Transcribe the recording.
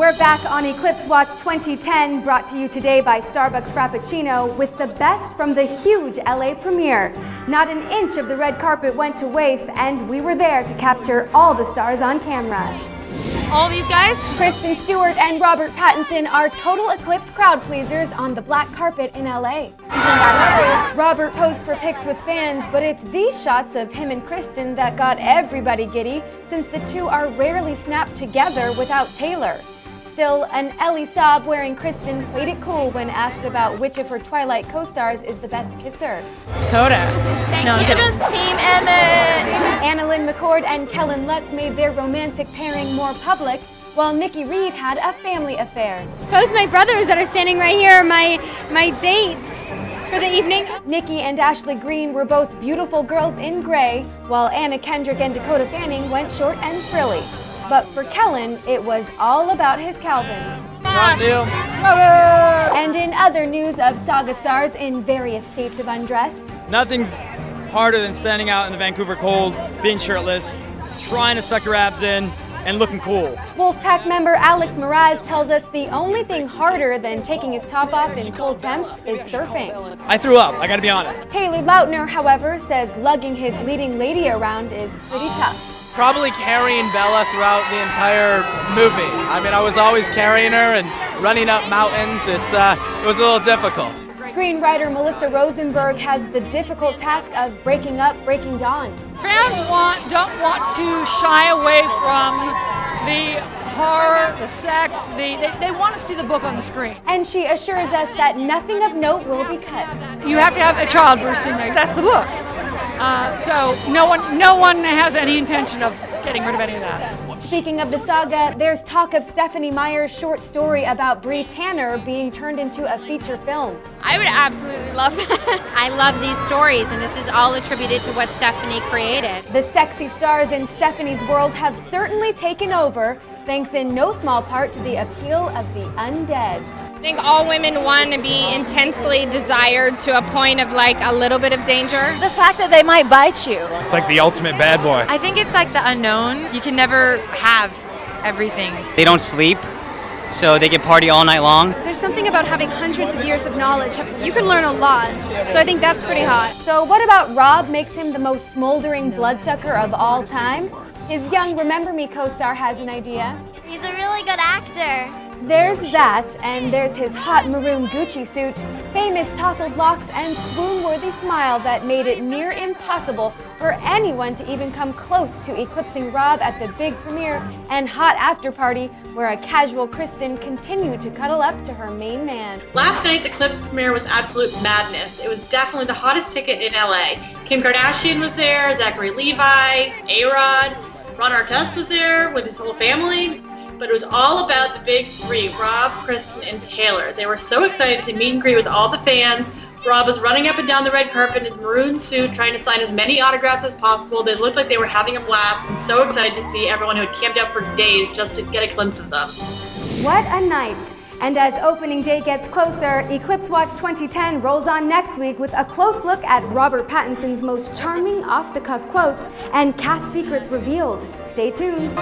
We're back on Eclipse Watch 2010, brought to you today by Starbucks Frappuccino with the best from the huge LA premiere. Not an inch of the red carpet went to waste, and we were there to capture all the stars on camera. All these guys? Kristen, Stewart, and Robert Pattinson are total Eclipse crowd pleasers on the black carpet in LA. Robert posed for pics with fans, but it's these shots of him and Kristen that got everybody giddy, since the two are rarely snapped together without Taylor. Still, an Ellie sob wearing Kristen played it cool when asked about which of her Twilight co-stars is the best kisser. Dakota. Thank you. Team Emmett. Annalyn McCord and Kellan Lutz made their romantic pairing more public, while Nikki Reed had a family affair. Both my brothers that are standing right here are my dates for the evening. Nikki and Ashley Green were both beautiful girls in gray, while Anna Kendrick and Dakota Fanning went short and frilly. But for Kellan, it was all about his Calvins. And in other news of saga stars in various states of undress, nothing's harder than standing out in the Vancouver cold, being shirtless, trying to suck your abs in, and looking cool. Wolfpack member Alex Moraz tells us the only thing harder than taking his top off in cold temps is surfing. I threw up, I gotta be honest. Taylor Lautner, however, says lugging his leading lady around is pretty tough. Probably carrying Bella throughout the entire movie. I mean, I was always carrying her and running up mountains. It was a little difficult. Screenwriter Melissa Rosenberg has the difficult task of breaking up Breaking Dawn. Fans don't want to shy away from the horror, the sex. They want to see the book on the screen. And she assures us that nothing of note will be cut. You have to have a childburst in there. That's the book. So no one has any intention of getting rid of any of that. Speaking of the saga, there's talk of Stephenie Meyer's short story about Bree Tanner being turned into a feature film. I would absolutely love that. I love these stories, and this is all attributed to what Stephenie created. The sexy stars in Stephenie's world have certainly taken over, thanks in no small part to the appeal of the undead. I think all women want to be intensely desired to a point of like a little bit of danger. The fact that they might bite you. It's like the ultimate bad boy. I think it's like the unknown. You can never have everything. They don't sleep, so they can party all night long. There's something about having hundreds of years of knowledge. You can learn a lot, so I think that's pretty hot. So what about Rob makes him the most smoldering bloodsucker of all time? His young Remember Me co-star has an idea. He's a really good actor. There's that, and there's his hot maroon Gucci suit, famous tousled locks, and swoon-worthy smile that made it near impossible for anyone to even come close to eclipsing Rob at the big premiere and hot after party where a casual Kristen continued to cuddle up to her main man. Last night's Eclipse premiere was absolute madness. It was definitely the hottest ticket in LA. Kim Kardashian was there, Zachary Levi, A-Rod, Ron Artest was there with his whole family. But it was all about the big three, Rob, Kristen, and Taylor. They were so excited to meet and greet with all the fans. Rob was running up and down the red carpet in his maroon suit, trying to sign as many autographs as possible. They looked like they were having a blast and so excited to see everyone who had camped out for days just to get a glimpse of them. What a night! And as opening day gets closer, Eclipse Watch 2010 rolls on next week with a close look at Robert Pattinson's most charming off-the-cuff quotes and cast secrets revealed. Stay tuned.